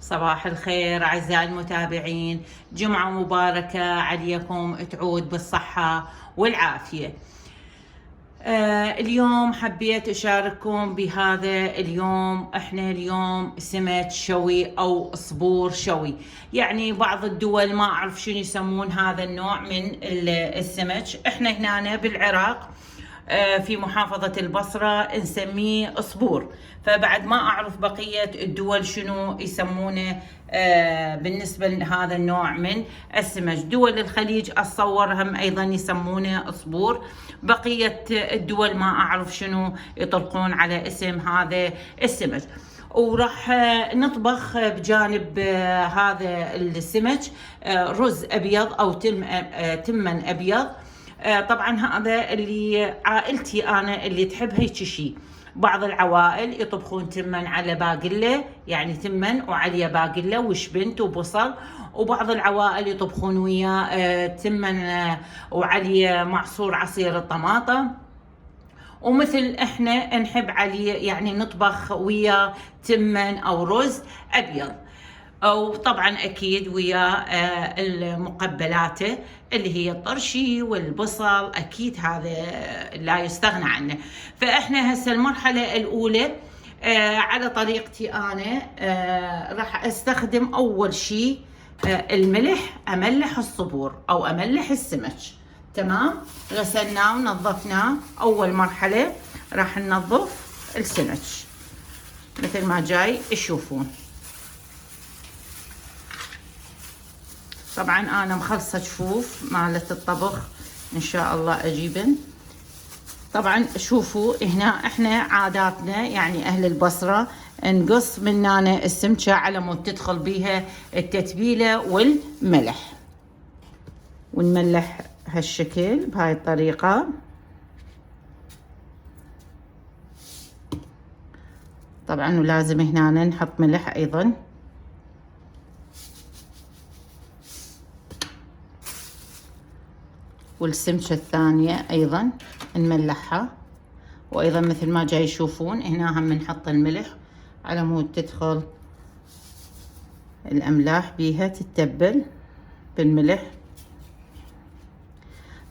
صباح الخير أعزائي المتابعين، جمعة مباركة عليكم، تعود بالصحة والعافية. اليوم حبيت أشارككم بهذا اليوم. احنا اليوم سمك شوي أو صبور شوي، يعني بعض الدول ما أعرف شنو يسمون هذا النوع من السمك. احنا هنا بالعراق في محافظة البصرة نسميه صبور، فبعد ما أعرف بقية الدول شنو يسمونه بالنسبة لهذا النوع من السمك. دول الخليج أتصور هم أيضا يسمونه صبور، بقية الدول ما أعرف شنو يطلقون على اسم هذا السمك. وراح نطبخ بجانب هذا السمك رز أبيض أو تمن أبيض. طبعا هذا اللي عائلتي أنا اللي تحب هيك شيء. بعض العوائل يطبخون تمن على باقلة، يعني تمن وعليه باقلة وشبنت وبصل، وبعض العوائل يطبخون وياه تمن وعليه معصور عصير الطماطم. ومثل احنا نحب عليه يعني نطبخ وياه تمن او رز ابيض، وطبعا اكيد ويا المقبلات اللي هي الطرشي والبصل، اكيد هذا لا يستغنى عنه. فاحنا هسه المرحله الاولى على طريقتي انا راح استخدم اول شيء الملح، املح الصبور او املح السمك. تمام، غسلناه ونظفناه. اول مرحله راح ننظف السمك مثل ما جاي تشوفون. طبعا انا مخلصه جفوف مالت الطبخ، ان شاء الله اجيبن. طبعا شوفوا هنا احنا عاداتنا يعني اهل البصره نقص من هنا السمكه على مود تدخل بيها التتبيله والملح، ونملح هالشكل بهاي الطريقه. طبعا ولازم هنا نحط ملح ايضا. والسمكة الثانية أيضا نملحها، وأيضا مثل ما جاي يشوفون هنا هم نحط الملح على مود تدخل الأملاح بيها تتبل بالملح.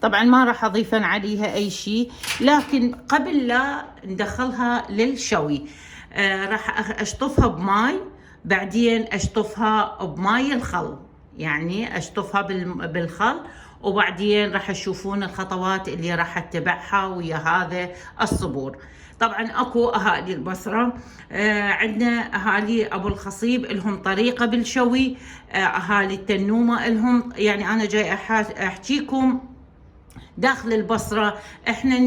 طبعا ما راح أضيف عليها أي شيء، لكن قبل لا ندخلها للشوي راح أشطفها بماي، بعدين أشطفها بماي الخل، يعني أشطفها بالخل، وبعدين راح تشوفون الخطوات اللي راح اتبعها ويا هذا الصبور. طبعا اكو اهالي البصره عندنا اهالي ابو الخصيب لهم طريقه بالشوي، اهالي التنومه لهم، يعني انا جاي احكيكم داخل البصرة. احنا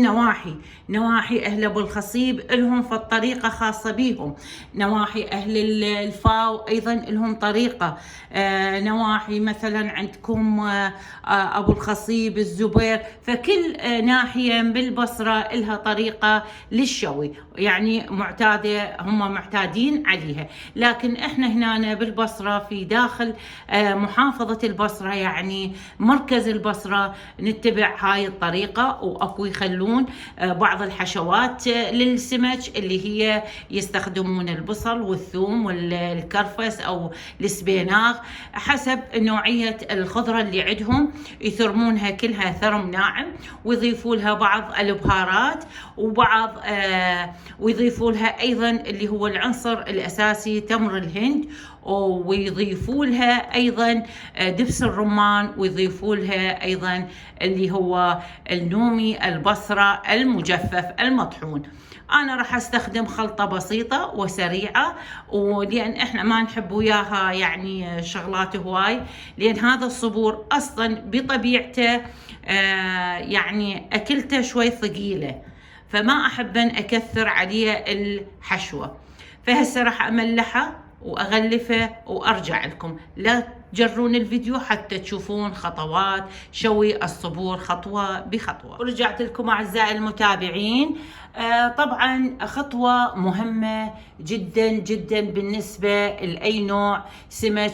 نواحي اهل ابو الخصيب لهم فالطريقة خاصة بيهم، نواحي اهل الفاو ايضا لهم طريقة، نواحي مثلا عندكم ابو الخصيب الزبير، فكل ناحية بالبصرة لها طريقة للشوي، يعني معتادة، هم معتادين عليها. لكن احنا هنا بالبصرة في داخل محافظة البصرة، يعني مركز البصرة، نتبع هاي الطريقة. واكو يخلون بعض الحشوات للسمك اللي هي يستخدمون البصل والثوم والكرفس او السبيناغ حسب نوعية الخضرة اللي عندهم، يثرمونها كلها ثرم ناعم، ويضيفوا لها بعض البهارات وبعض ويضيفوا لها ايضا اللي هو العنصر الاساسي تمر الهند، ويضيفوا لها ايضا دبس الرمان، ويضيفوا لها ايضا اللي هو النومي البصرة المجفف المطحون. انا راح استخدم خلطة بسيطة وسريعة، ولان احنا ما نحب وياها يعني شغلات هواي، لان هذا الصبور اصلا بطبيعته يعني اكلته شوي ثقيلة، فما احب ان اكثر عليه الحشوة. فهسه راح املحها واغلفه وارجع لكم. لا تجرون الفيديو حتى تشوفون خطوات شوي الصبور خطوة بخطوة. ورجعت لكم اعزائي المتابعين. طبعا خطوة مهمة جدا جدا بالنسبة لأي نوع سمك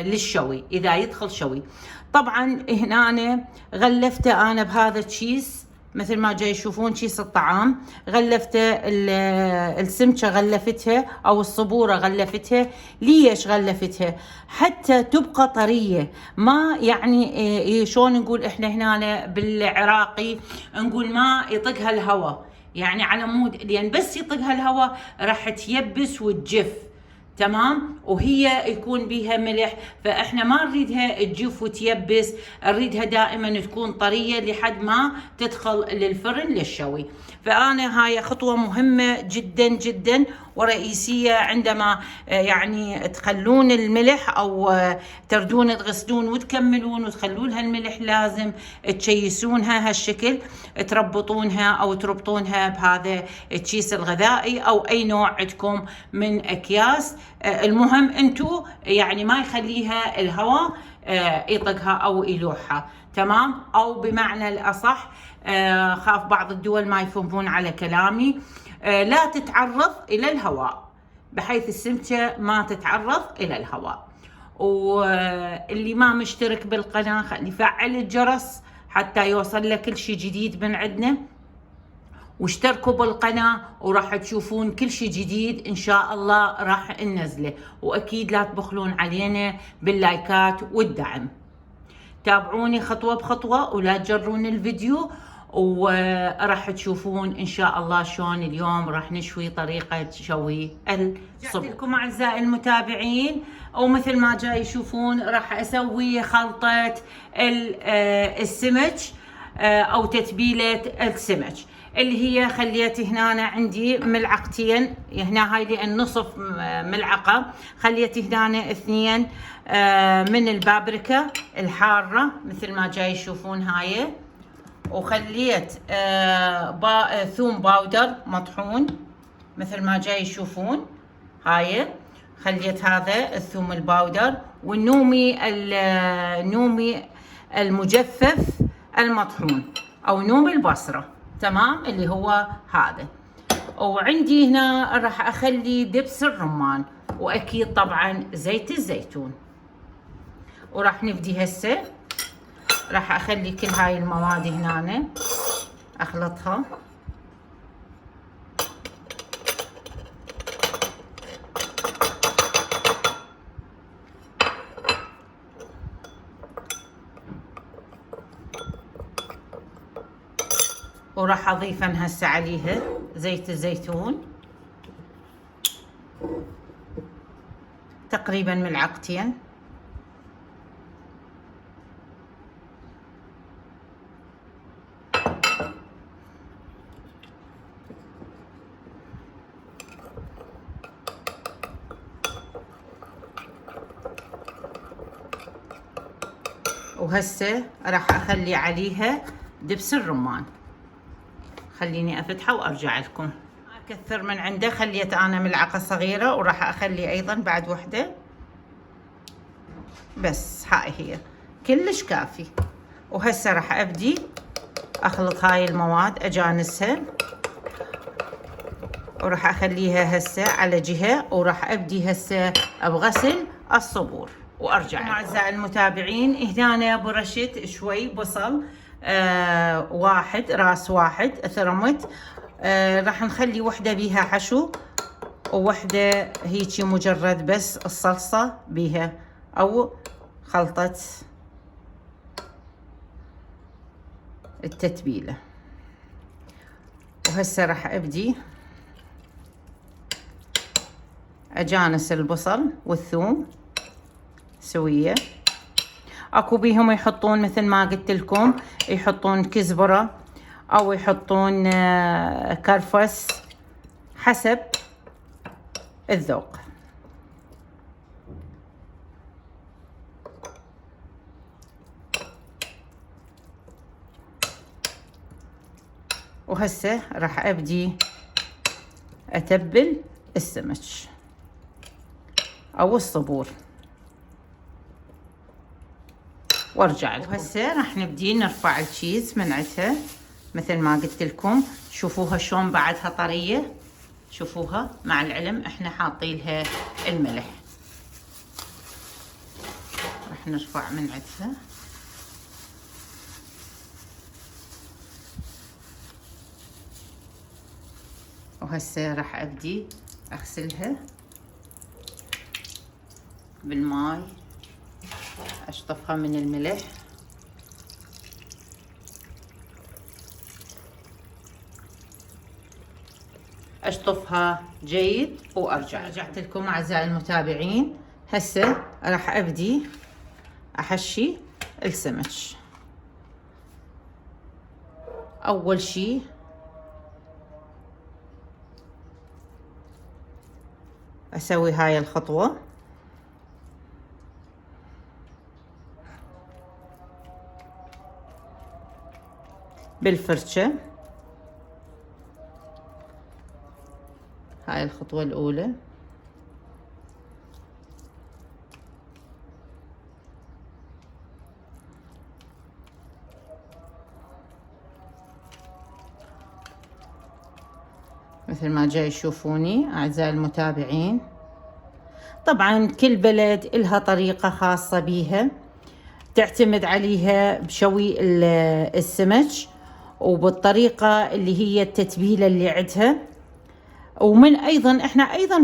للشوي إذا يدخل شوي. طبعا هنا غلفته أنا بهذا الكيس مثل ما جاي يشوفون كيس الطعام غلفته، السمكة غلفتها أو الصبورة غلفتها. ليش غلفتها؟ حتى تبقى طرية، ما يعني شلون نقول احنا هنا بالعراقي نقول ما يطقها الهواء، يعني على مود لأن بس يطقها الهواء راح تيبس وتجف. تمام، وهي يكون بيها ملح، فاحنا ما نريدها تجف وتيبس، نريدها دائما تكون طريه لحد ما تدخل للفرن للشوي. فانا هاي خطوه مهمه جدا جدا ورئيسيه عندما يعني تخلون الملح او تردون تغسلون وتكملون وتخلونها الملح، لازم تشيسونها هالشكل، تربطونها او تربطونها بهذا الكيس الغذائي او اي نوع عندكم من اكياس. المهم انتو يعني ما يخليها الهواء يطقها او يلوحها. تمام، او بمعنى الاصح خاف بعض الدول ما يفهمون على كلامي، لا تتعرض الى الهواء، بحيث السمكة ما تتعرض الى الهواء. واللي ما مشترك بالقناة خلي يفعل الجرس حتى يوصل له كل شيء جديد من عندنا، واشتركوا بالقناة وراح تشوفون كل شيء جديد إن شاء الله راح ننزله. وأكيد لا تبخلون علينا باللايكات والدعم. تابعوني خطوة بخطوة ولا تجرون الفيديو، وراح تشوفون إن شاء الله شلون اليوم راح نشوي طريقة شوي الصبح. لكم أعزائي المتابعين، ومثل ما جاي يشوفون راح أسوي خلطة السمك أو تتبيلة السمك، اللي هي خليت هنا عندي ملعقتين، هنا هاي لأن نصف ملعقة، خليت هنا 2 من البابريكا الحارة مثل ما جاي يشوفون هاي، وخليت ثوم باودر مطحون مثل ما جاي يشوفون هاي، خليت هذا الثوم الباودر، والنومي النومي المجفف المطحون او نوم البصرة. تمام، اللي هو هذا. وعندي هنا راح اخلي دبس الرمان، واكيد طبعا زيت الزيتون. وراح نبدي هسه، راح اخلي كل هاي المواد هنا اخلطها. وراح اضيف هسه عليها زيت الزيتون تقريبا 2 ملعقة. وهسه راح اخلي عليها دبس الرمان، خليني افتحه وارجع لكم. ما اكثر من عنده، خليت انا ملعقة صغيرة، وراح اخلي ايضا بعد وحدة، بس هاي هي كلش كافي. وهسه راح ابدي اخلط هاي المواد اجانسها، وراح اخليها هسه على جهة، وراح ابدي هسه بغسل الصبور وارجع. اعزائي المتابعين، هنا برشت شوي بصل، راس واحد ثرمت، راح نخلي وحدة بيها حشو ووحدة هيجي مجرد بس الصلصة بيها او خلطة التتبيلة. وهسه راح ابدي اجانس البصل والثوم سوية. اكو بيهم يحطون مثل ما قلت لكم، يحطون كزبرة او يحطون كرفس حسب الذوق. وهسه راح ابدي اتبل السمك او الصبور وارجع لكم. وهسه راح نبدي نرفع الشيز من عندها مثل ما قلت لكم. شوفوها شلون بعدها طريه، شوفوها، مع العلم احنا حاطين لها الملح. راح نرفع من عندها وهسه راح ابدي اغسلها بالماء، اشطفها من الملح، اشطفها جيد وارجع. رجعت لكم اعزائي المتابعين. هسه راح ابدي احشي السمك. اول شي اسوي هاي الخطوة، بالفرشة. هاي الخطوة الأولى. مثل ما جاي تشوفوني أعزائي المتابعين. طبعا كل بلد إلها طريقة خاصة بيها تعتمد عليها بشوي السمك، وبالطريقة اللي هي التتبيلة اللي عندها. ومن أيضا إحنا أيضا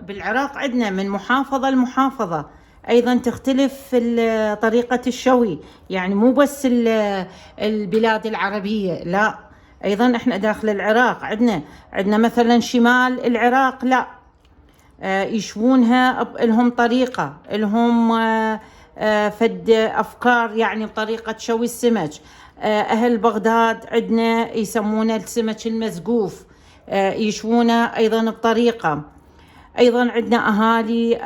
بالعراق عندنا من محافظة لمحافظة أيضا تختلف طريقة الشوي، يعني مو بس البلاد العربية، لا، أيضا إحنا داخل العراق عندنا مثلا شمال العراق لا، يشوونها لهم طريقة، لهم فد أفكار يعني بطريقة شوي السمك. أهل بغداد عندنا يسمونه السمك المزقوف، يشوونه أيضا بطريقة. أيضا عندنا أهالي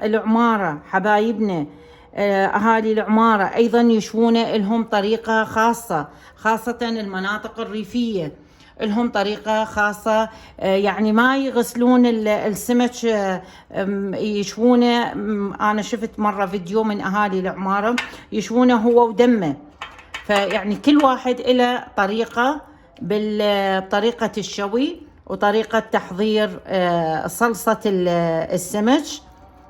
العمارة حبايبنا، أهالي العمارة أيضا يشوونه لهم طريقة خاصة، خاصة المناطق الريفية لهم طريقة خاصة، يعني ما يغسلون السمك، يشوونه. أنا شفت مرة فيديو من أهالي العمارة يشوونه هو ودمه. فيعني كل واحد له طريقة بطريقة الشوي وطريقة تحضير صلصة السمك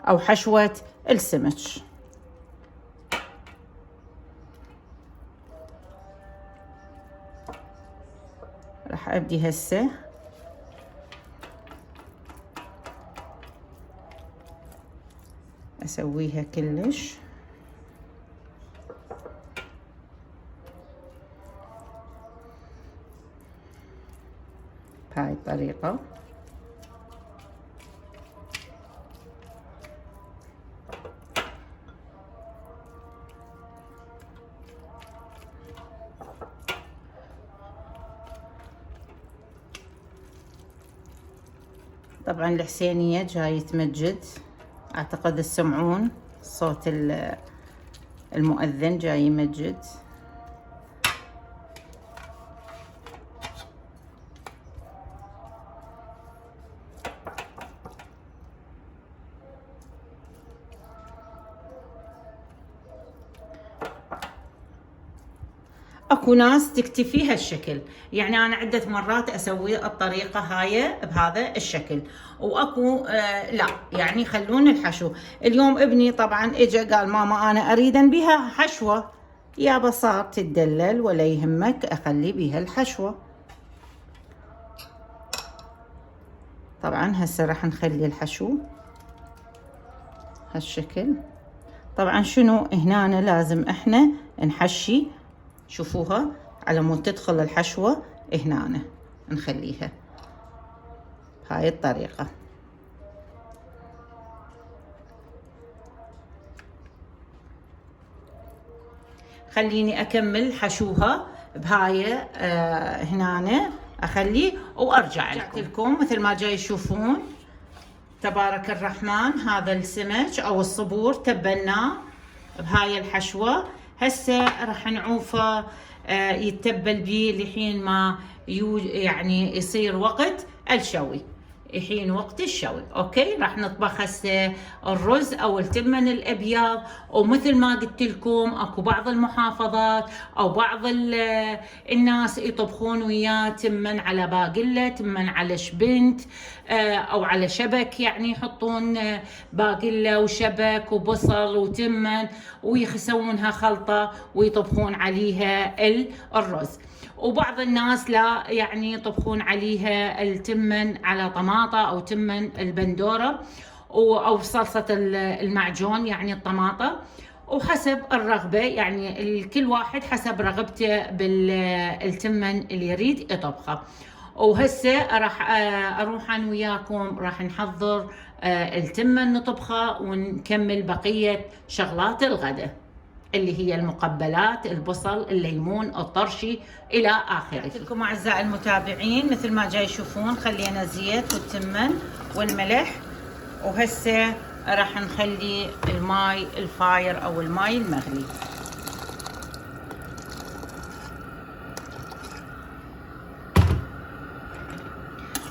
أو حشوة السمك. راح أبدي هسه أسويها كلش بهاي الطريقة. طبعا الحسينية جاي يتمجد، اعتقد تسمعون صوت المؤذن جاي يمجد. اكو ناس تكتفي هالشكل، يعني انا عدة مرات اسوي الطريقة هاي بهذا الشكل، واكو لا يعني خلون الحشو. اليوم ابني طبعا اجى قال ماما انا اريد بيها حشوة، يا بصار تدلل ولا يهمك اخلي بيها الحشوة. طبعا هسه راح نخلي الحشو هالشكل. طبعا شنو هنا لازم احنا نحشي، شوفوها على مود تدخل الحشوة هنا نخليها هاي الطريقة. خليني اكمل حشوها بهاي هنا اخلي وارجع لكم. مثل ما جاي تشوفون تبارك الرحمن هذا السمك او الصبور تبلناه بهاي الحشوة. هسه راح نعوفه يتبل بيه لحين ما يعني يصير وقت الشوي. يحين وقت الشوي. اوكي، راح نطبخ هسه الرز او التمن الابيض. ومثل ما قلت لكم اكو بعض المحافظات او بعض الناس يطبخون وياه تمن على باقله، تمن على شبنت او على شبك، يعني يحطون باقله وشبك وبصل وتمن ويسوونها خلطه ويطبخون عليها الرز. وبعض الناس لا، يعني يطبخون عليها التمن على طماطة أو تمن البندورة أو صلصة المعجون، يعني الطماطة، وحسب الرغبة، يعني الكل واحد حسب رغبته بالتمن اللي يريد يطبخه. وهسه راح أروح أنا وياكم راح نحضر التمن نطبخه ونكمل بقية شغلات الغداء اللي هي المقبلات، البصل، الليمون، الطرشي إلى آخره. لكم أعزائي المتابعين مثل ما جاي يشوفون خلينا زيت والتمن والملح، وهسه راح نخلي الماي الفاير أو الماي المغلي.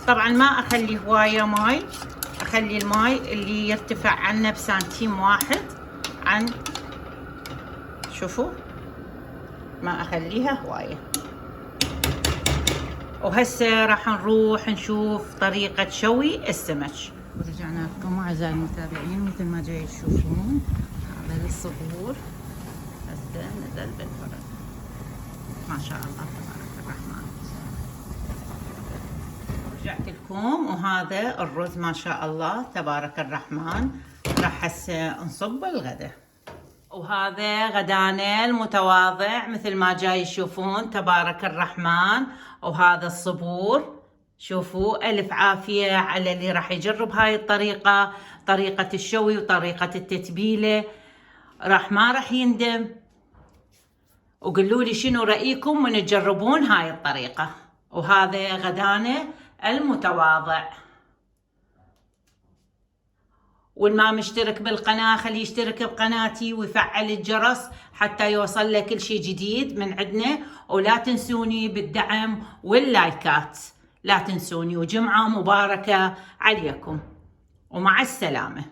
طبعا ما أخلي هواية ماي، أخلي الماي اللي يرتفع عنه بسنتيم واحد عن، شوفوا ما اخليها هوايه. وهسه راح نروح نشوف طريقه شوي السمك. ورجعنا لكم اعزائي المتابعين مثل ما جاي تشوفون هذا الصبور هسه نزل بالفرن. ما شاء الله تبارك الرحمن. رجعت لكم وهذا الرز ما شاء الله تبارك الرحمن. راح هسه نصب الغداء. وهذا غدانا المتواضع مثل ما جاي تشوفون تبارك الرحمن. وهذا الصبور، شوفوا ألف عافية على اللي راح يجرب هاي الطريقة، طريقة الشوي وطريقة التتبيلة، ما راح يندم. وقولوا لي شنو رأيكم من تجربون هاي الطريقة. وهذا غدانا المتواضع. والما مشترك بالقناة خليه يشترك بقناتي ويفعل الجرس حتى يوصل له كل شيء جديد من عندنا. ولا تنسوني بالدعم واللايكات، لا تنسوني. وجمعة مباركة عليكم ومع السلامة.